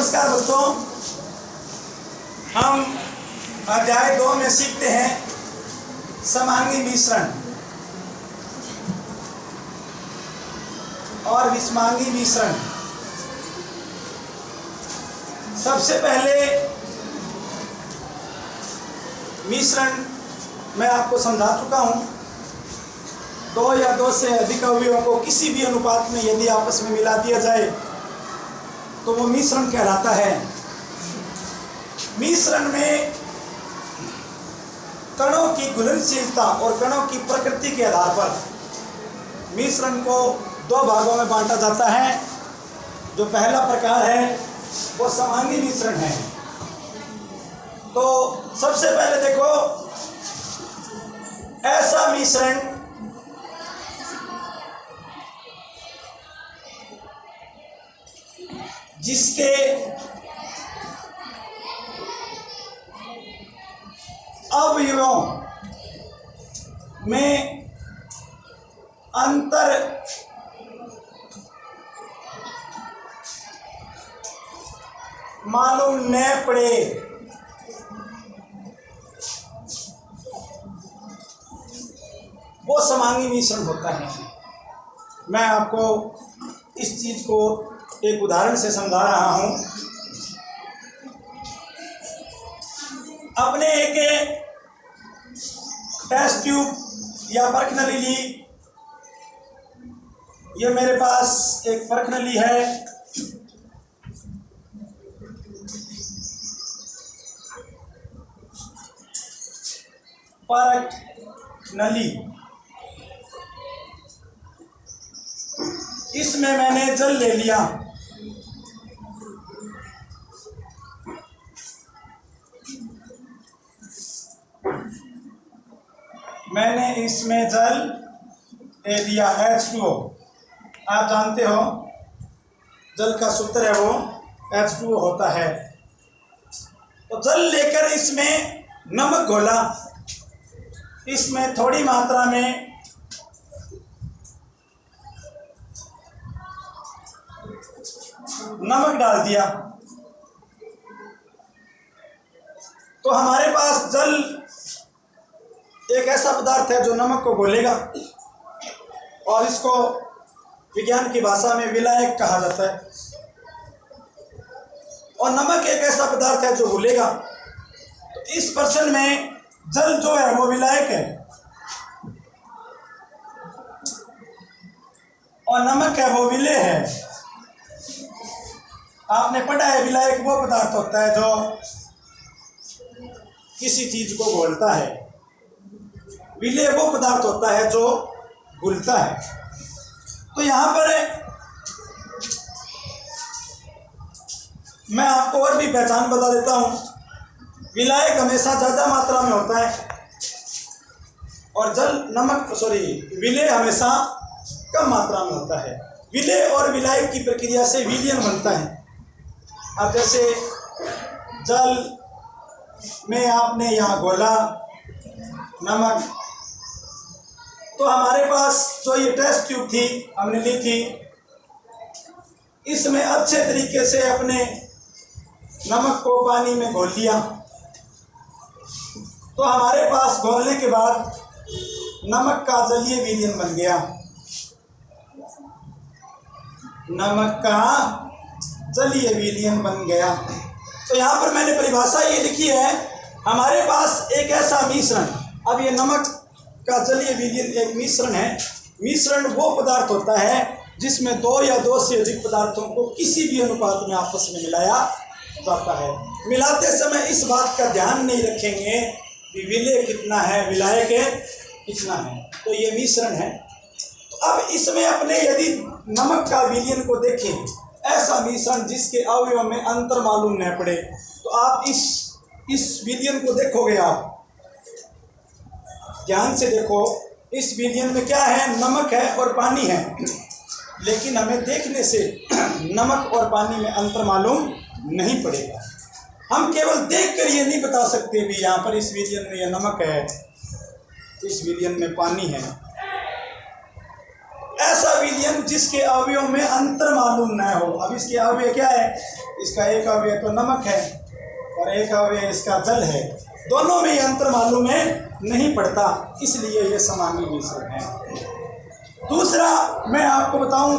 नमस्कार बच्चों, हम अध्याय 2 में सीखते हैं समांगी मिश्रण और विषमांगी मिश्रण। सबसे पहले मिश्रण मैं आपको समझा चुका हूं। 2 या 2 से अधिक अवयवों को किसी भी अनुपात में यदि आपस में मिला दिया जाए तो वो मिश्रण कहलाता है। मिश्रण में कणों की घुलनशीलता और कणों की प्रकृति के आधार पर मिश्रण को 2 भागों में बांटा जाता है। जो पहला प्रकार है वो समांगी मिश्रण है। तो सबसे पहले देखो, ऐसा मिश्रण जिसके अवयवों में अंतर मालूम न पड़े, वो समांगी मिश्रण होता है। मैं आपको इस चीज को एक उदाहरण से समझा रहा हूं। अपने एक टेस्ट ट्यूब या परखनली ली। ये मेरे पास एक परखनली है। परखनली, इसमें मैंने जल ले लिया। मैंने इसमें जल दे दिया H2O। आप जानते हो जल का सूत्र है वो H2O होता है। तो जल लेकर इसमें नमक घोला, इसमें थोड़ी मात्रा में नमक डाल दिया। तो हमारे पास जल एक ऐसा पदार्थ है जो नमक को घोलेगा और इसको विज्ञान की भाषा में विलायक कहा जाता है। और नमक एक ऐसा पदार्थ है जो घुलेगा। तो इस पर्सन में जल जो है वो विलायक है और नमक है वो विलेय है। आपने पढ़ा है विलायक वो पदार्थ होता है जो किसी चीज को घोलता है। विलेय वो पदार्थ होता है जो घुलता है। तो यहाँ पर मैं आपको और भी पहचान बता देता हूँ। विलायक हमेशा ज़्यादा मात्रा में होता है और विलेय हमेशा कम मात्रा में होता है। विलेय और विलायक की प्रक्रिया से विलयन बनता है। अब जैसे जल में आपने यहाँ घोला नमक, तो हमारे पास जो ये टेस्ट ट्यूब थी हमने ली थी, इसमें अच्छे तरीके से अपने नमक को पानी में घोल लिया। तो हमारे पास घोलने के बाद नमक का जलीय विलयन बन गया। नमक का जलीय विलयन बन गया। तो यहाँ पर मैंने परिभाषा ये लिखी है, हमारे पास एक ऐसा मिश्रण, अब ये नमक का जलीय विलयन एक मिश्रण है। मिश्रण वो पदार्थ होता है जिसमें 2 या 2 से अधिक पदार्थों को किसी भी अनुपात में आपस में मिलाया जाता है। मिलाते समय इस बात का ध्यान नहीं रखेंगे कि विलेय कितना है, विलायक कितना है। तो ये मिश्रण है। तो अब इसमें अपने यदि नमक का विलयन को देखें, ऐसा मिश्रण जिसके अवयव में अंतर मालूम न पड़े, तो आप इस विलयन को देखोगे। आप ध्यान से देखो, इस विलयन में क्या है, नमक है और पानी है। लेकिन हमें देखने से नमक और पानी में अंतर मालूम नहीं पड़ेगा। हम केवल देखकर ये नहीं बता सकते भी यहाँ पर इस विलयन में यह नमक है, इस विलयन में पानी है। ऐसा विलयन जिसके अवयव में अंतर मालूम न हो। अब इसके अवयव क्या है, इसका एक अवयव तो नमक है और एक अवयव इसका जल है, दोनों में ये अंतर मालूम है नहीं पड़ता, इसलिए ये समांगी मिश्रण है। दूसरा मैं आपको बताऊं,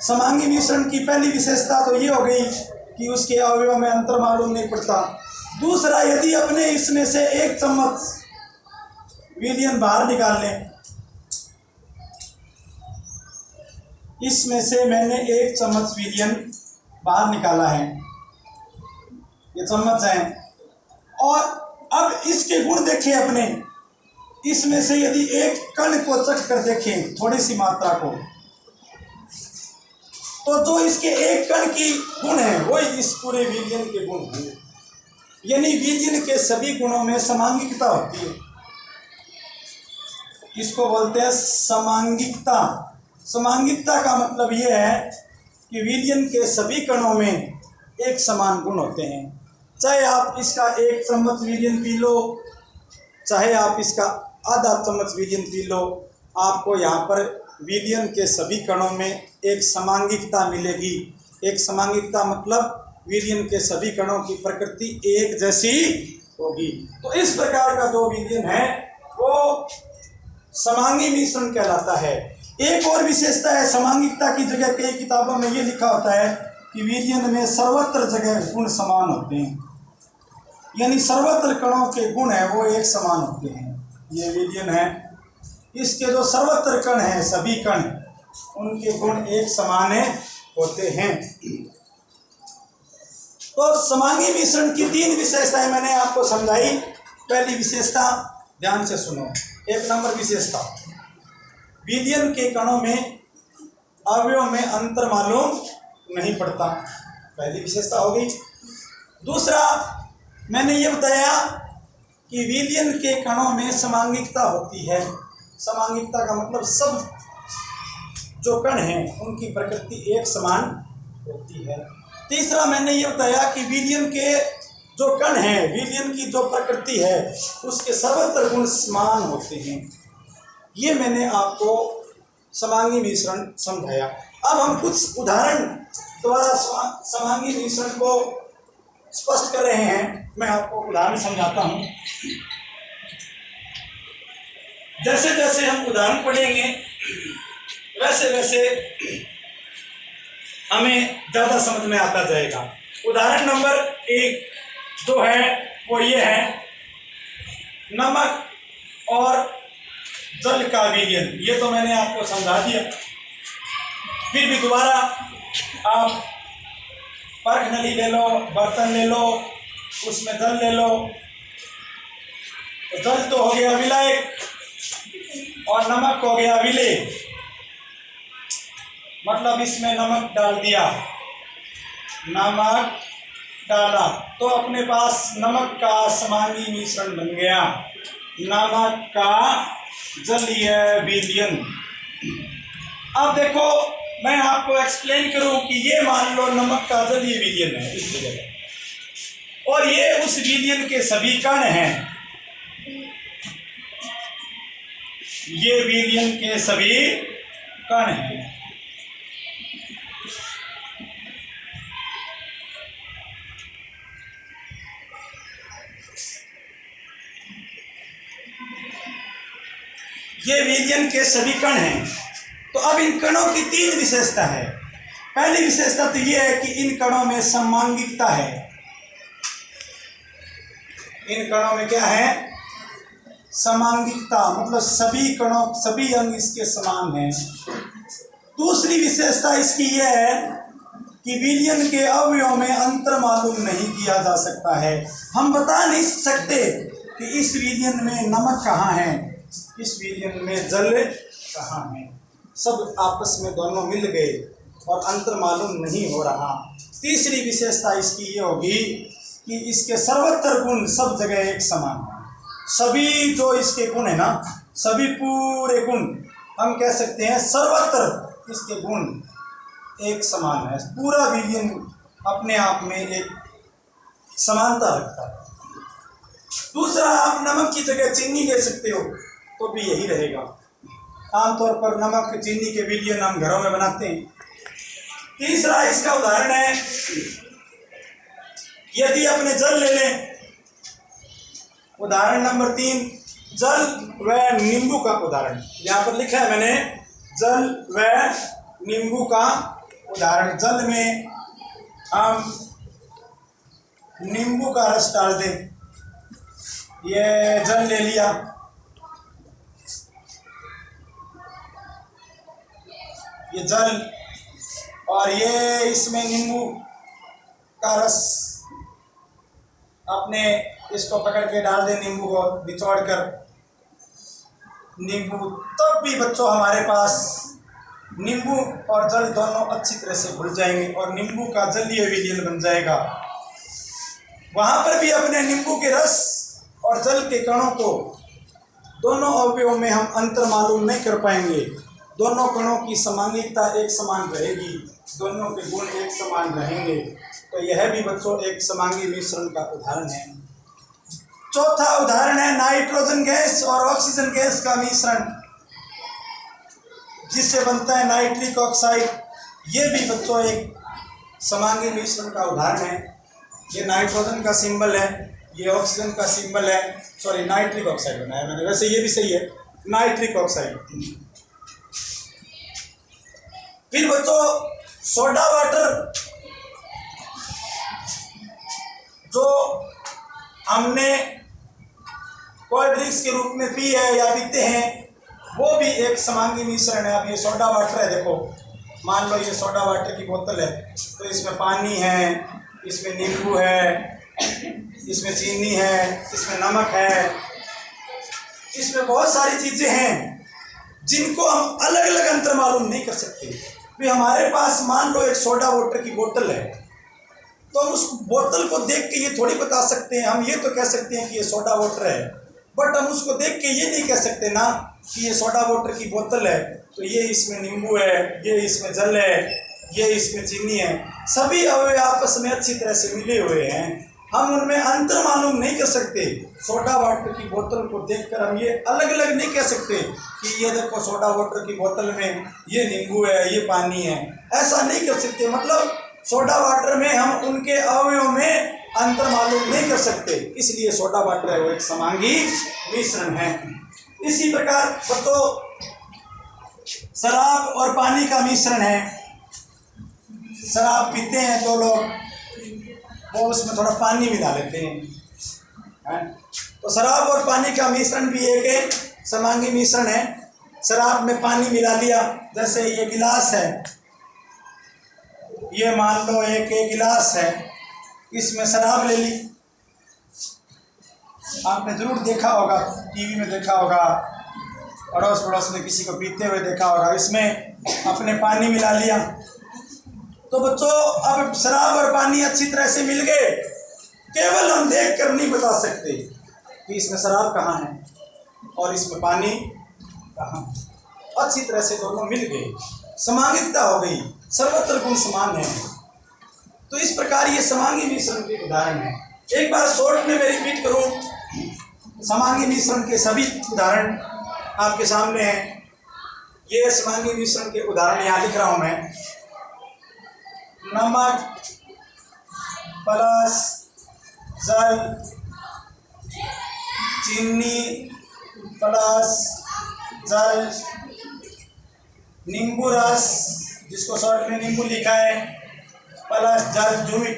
समांगी मिश्रण की पहली विशेषता तो ये हो गई कि उसके अवयव में अंतर मालूम नहीं पड़ता। दूसरा, यदि अपने इसमें से एक चम्मच विलयन बाहर निकाल लें, इसमें से मैंने एक चम्मच विलयन बाहर निकाला है, ये चम्मच है, और अब इसके गुण देखें अपने, इसमें से यदि एक कण को चख कर देखें, थोड़ी सी मात्रा को, तो जो इसके एक कण की गुण है वो इस पूरे विलयन के गुण हैं। यानी विलयन के सभी गुणों में समांगिकता होती है, इसको बोलते हैं समांगिकता। समांगिकता का मतलब ये है कि विलयन के सभी कणों में एक समान गुण होते हैं। चाहे आप इसका एक चम्मच विलयन पी लो, चाहे आप इसका आधा चम्मच विलयन पी लो, आपको यहाँ पर विलयन के सभी कणों में एक समांगिकता मिलेगी। एक समांगिकता मतलब विलयन के सभी कणों की प्रकृति एक जैसी होगी। तो इस प्रकार का जो विलयन है वो समांगी मिश्रण कहलाता है। एक और विशेषता है समांगिकता की जगह कई किताबों में ये लिखा होता है कि विलयन में सर्वत्र जगह गुण समान होते हैं, यानी सर्वत्र कणों के गुण है वो एक समान होते हैं। ये विलयन है, इसके जो सर्वत्र कण हैं, सभी कण, उनके गुण एक समान होते हैं। तो समांगी मिश्रण की 3 विशेषताएं मैंने आपको समझाई। पहली विशेषता ध्यान से सुनो, 1 नंबर विशेषता, विलयन के कणों में अवयव में अंतर मालूम नहीं पड़ता, पहली विशेषता हो गई। दूसरा, मैंने ये बताया कि विलयन के कणों में समांगिकता होती है। समांगिकता का मतलब सब जो कण हैं उनकी प्रकृति एक समान होती है। तीसरा, मैंने ये बताया कि विलयन के जो कण हैं, विलयन की जो प्रकृति है उसके सर्वत्र गुण समान होते हैं। ये मैंने आपको समांगी मिश्रण समझाया। अब हम कुछ उदाहरण द्वारा समांगी मिश्रण को स्पष्ट कर रहे हैं। मैं आपको उदाहरण समझाता हूँ। जैसे जैसे हम उदाहरण पढ़ेंगे वैसे वैसे हमें ज़्यादा समझ में आता जाएगा। उदाहरण नंबर 1 जो है वो ये है, नमक और जल का विलयन। ये तो मैंने आपको समझा दिया, फिर भी दोबारा आप परख नली ले लो, बर्तन ले लो, उसमें जल ले लो। तो जल तो हो गया विलायक और नमक हो गया विलेय, मतलब इसमें नमक डाल दिया, नमक डाला तो अपने पास नमक का समांगी मिश्रण बन गया, नमक का जलीय विलयन। अब देखो मैं आपको एक्सप्लेन करूं कि ये मान लो नमक का जलीय विलयन है इस जगह, और ये उस विलयन के सभी कण हैं, ये विलयन के सभी कण हैं। ये विलयन के सभी कण हैं। तो अब इन कणों की 3 विशेषता है। पहली विशेषता तो ये है कि इन कणों में समांगिकता है। इन कणों में क्या है? समांगिकता, मतलब सभी कणों, सभी अंग इसके समान हैं। दूसरी विशेषता इसकी यह है कि विलयन के अवयव में अंतर मालूम नहीं किया जा सकता है। हम बता नहीं सकते कि इस विलयन में नमक कहाँ है, इस विलयन में जल कहाँ है। सब आपस में दोनों मिल गए और अंतर मालूम नहीं हो रहा। तीसरी विशेषता इसकी ये होगी कि इसके सर्वत्र गुण सब जगह एक समान है। सभी जो इसके गुण है ना, सभी पूरे गुण हम कह सकते हैं सर्वत्र इसके गुण एक समान है। पूरा विलयन अपने आप में एक समानता रखता है। दूसरा, आप नमक की जगह चीनी ले सकते हो तो भी यही रहेगा। आमतौर पर नमक चीनी के विलयन हम घरों में बनाते हैं। तीसरा इसका उदाहरण है, यदि अपने जल ले लें, उदाहरण नंबर 3, जल व नींबू का उदाहरण। यहाँ पर लिखा है मैंने, जल व नींबू का उदाहरण। जल में हम नींबू का रस डाल दें, ये जल ले लिया, ये जल, और ये इसमें नींबू का रस अपने इसको पकड़ के डाल दें, नींबू को निचोड़ कर। नींबू तब भी बच्चों हमारे पास नींबू और जल दोनों अच्छी तरह से घुल जाएंगे और नींबू का जलीय विलयन बन जाएगा। वहाँ पर भी अपने नींबू के रस और जल के कणों को, दोनों अवयवों में हम अंतर मालूम नहीं कर पाएंगे। दोनों कणों की समांगिता एक समान रहेगी, दोनों के गुण एक समान रहेंगे। तो यह भी बच्चों एक समांगी मिश्रण का उदाहरण है। चौथा उदाहरण है नाइट्रोजन गैस और ऑक्सीजन गैस का मिश्रण, जिससे बनता है नाइट्रिक ऑक्साइड। ये भी बच्चों एक समांगी मिश्रण का उदाहरण है। ये नाइट्रोजन का सिंबल है, ये ऑक्सीजन का सिंबल है, सॉरी नाइट्रिक ऑक्साइड बनाया मैंने, वैसे ये भी सही है, नाइट्रिक ऑक्साइड। फिर बच्चों सोडा वाटर, जो हमने कोल्ड ड्रिंक्स के रूप में पी है या पीते हैं, वो भी एक समांगी मिश्रण है। अब ये सोडा वाटर है, देखो मान लो ये सोडा वाटर की बोतल है, तो इसमें पानी है, इसमें नींबू है, इसमें चीनी है, इसमें नमक है, इसमें बहुत सारी चीज़ें हैं जिनको हम अलग अलग अंतर मालूम नहीं कर सकते। भी हमारे पास मान लो एक सोडा वाटर की बोतल है, तो हम उस बोतल को देख के ये थोड़ी बता सकते हैं, हम ये तो कह सकते हैं कि ये सोडा वाटर है, बट हम उसको देख के ये नहीं कह सकते ना कि ये सोडा वाटर की बोतल है, तो ये इसमें नींबू है, ये इसमें जल है, ये इसमें चीनी है। सभी अवयव आपस में अच्छी तरह से मिले हुए हैं, हम उनमें अंतर मालूम नहीं कर सकते। सोडा वाटर की बोतल को देखकर हम ये अलग अलग नहीं कह सकते कि ये देखो सोडा वाटर की बोतल में ये नींबू है, ये पानी है, ऐसा नहीं कर सकते। मतलब सोडा वाटर में हम उनके अवयवों में अंतर मालूम नहीं कर सकते, इसलिए सोडा वाटर है वो एक समांगी मिश्रण है। इसी प्रकार बच्चों शराब और पानी का मिश्रण है। शराब पीते हैं तो लोग वो उसमें थोड़ा पानी मिला लेते हैं, तो शराब और पानी का मिश्रण भी एक समांगी मिश्रण है। शराब में पानी मिला लिया, जैसे ये गिलास है, ये मान लो एक गिलास है, इसमें शराब ले ली। आपने जरूर देखा होगा, टीवी में देखा होगा, अड़ोस पड़ोस में किसी को पीते हुए देखा होगा, इसमें अपने पानी मिला लिया। तो बच्चों अब शराब और पानी अच्छी तरह से मिल गए, केवल हम देख कर नहीं बता सकते कि इसमें शराब कहाँ है और इसमें पानी कहाँ। अच्छी तरह से दोनों मिल गए, समांगिता हो गई, सर्वत्र गुण समान है। तो इस प्रकार ये समांगी मिश्रण के उदाहरण है। एक बार शॉर्ट में मैं रिपीट करूं, समांगी मिश्रण के सभी उदाहरण आपके सामने हैं। ये समांगी मिश्रण के उदाहरण यहाँ लिख रहा हूं मैं। नमक प्लस जल, चीनी प्लस जल, नींबू रस जिसको शॉर्ट में नींबू लिखा है प्लस जल जूट,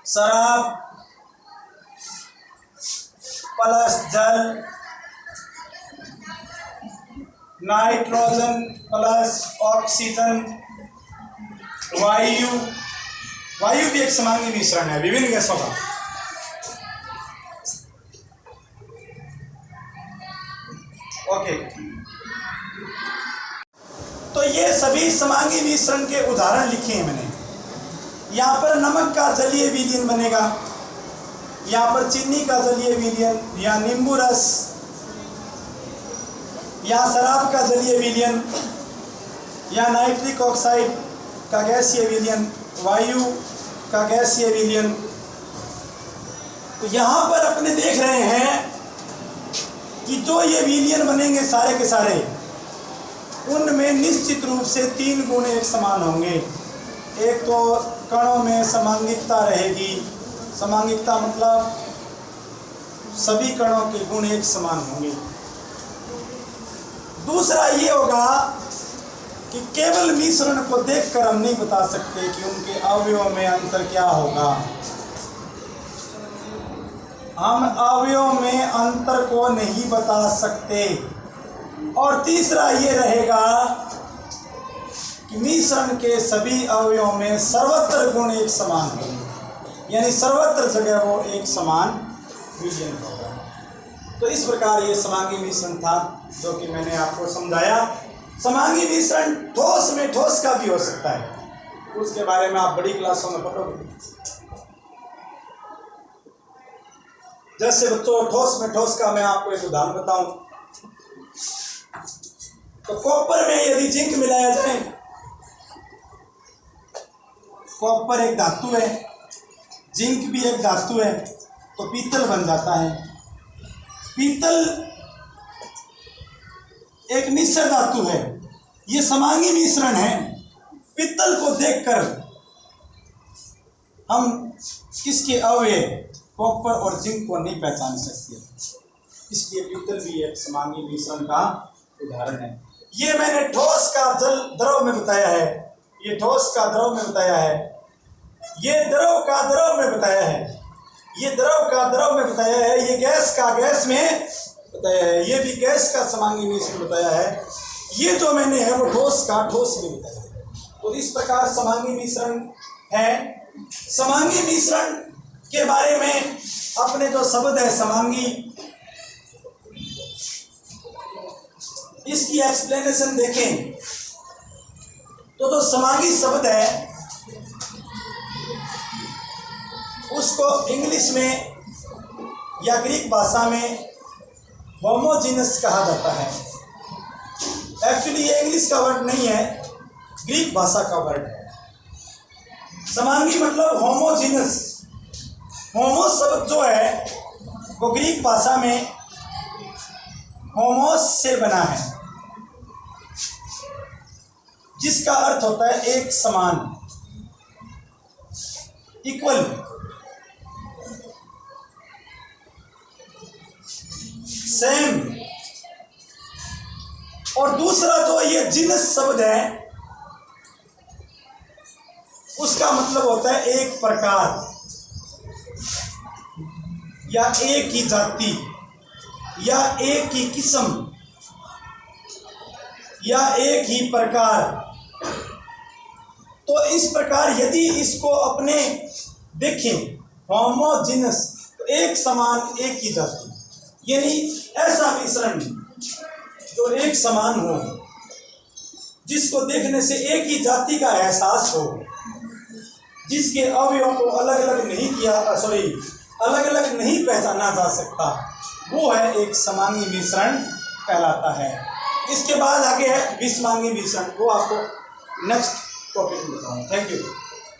शराब प्लस जल, नाइट्रोजन प्लस ऑक्सीजन, वायु। वायु भी एक समांगी मिश्रण है विभिन्न गैसों का। ओके, तो ये सभी समांगी मिश्रण के उदाहरण लिखे हैं मैंने। यहाँ पर नमक का जलीय विलयन बनेगा, यहाँ पर चीनी का जलीय विलयन, या नींबू रस, या शराब का जलीय विलयन, या नाइट्रिक ऑक्साइड का गैसीय विलयन, वायु का गैसीय विलयन। तो यहाँ पर अपने देख रहे हैं कि जो ये विलियन बनेंगे सारे के सारे, उनमें निश्चित रूप से 3 गुण एक समान होंगे। एक तो कणों में समांगिकता रहेगी, समांगिकता मतलब सभी कणों के गुण एक समान होंगे। दूसरा ये होगा कि केवल मिश्रण को देखकर हम नहीं बता सकते कि उनके अवयवों में अंतर क्या होगा। हम अवयवों में अंतर को नहीं बता सकते। और तीसरा ये रहेगा कि मिश्रण के सभी अवयवों में सर्वत्र गुण एक समान होंगे, यानी सर्वत्र जगह वो एक समान विलियन होगा। तो इस प्रकार ये समांगी मिश्रण था जो कि मैंने आपको समझाया। समांगी मिश्रण ठोस में ठोस का भी हो सकता है, उसके बारे में आप बड़ी क्लासों में पढ़ोगे। जैसे बच्चों ठोस में ठोस का मैं आपको एक उदाहरण बताऊं, तो कॉपर में यदि जिंक मिलाया जाए, कॉपर एक धातु है, जिंक भी एक धातु है, तो पीतल बन जाता है। पीतल एक मिश्र धातु है, ये समांगी मिश्रण है। पीतल को देखकर हम इसके अवयव कॉपर और जिंक को नहीं पहचान सकते, इसलिए पीतल भी एक समांगी मिश्रण का उदाहरण है। ये मैंने ठोस का जल द्रव में बताया है, ये ठोस का द्रव में बताया है, ये द्रव का द्रव में बताया है, ये द्रव का द्रव में बताया है, ये गैस का गैस में बताया है, ये भी गैस का समांगी मिश्रण बताया है, ये जो मैंने है वो ठोस का ठोस में बताया है। तो इस प्रकार समांगी मिश्रण है। समांगी मिश्रण के बारे में अपने जो शब्द है समांगी, इसकी एक्सप्लेनेशन देखें तो जो समांगी शब्द है उसको इंग्लिश में या ग्रीक भाषा में होमोजीनस कहा जाता है। एक्चुअली ये इंग्लिश का वर्ड नहीं है, ग्रीक भाषा का वर्ड है। समांगी मतलब होमोजीनस। होमो शब्द जो है वो ग्रीक भाषा में होमोस से बना है, जिसका अर्थ होता है एक समान, इक्वल। सेम। और दूसरा जो ये जिनस शब्द है उसका मतलब होता है एक प्रकार या एक ही जाति या एक ही किस्म या एक ही प्रकार। तो इस प्रकार यदि इसको अपने देखें होमोजीनस, तो एक समान एक ही जाति, यानी ऐसा मिश्रण जो एक समान हो, जिसको देखने से एक ही जाति का एहसास हो, जिसके अवयवों को अलग अलग नहीं पहचाना जा सकता, वो है एक समांगी मिश्रण कहलाता है। इसके बाद आगे है विषमांगी मिश्रण, वो आपको नेक्स्ट टॉपिक में बताऊंगा। Thank you.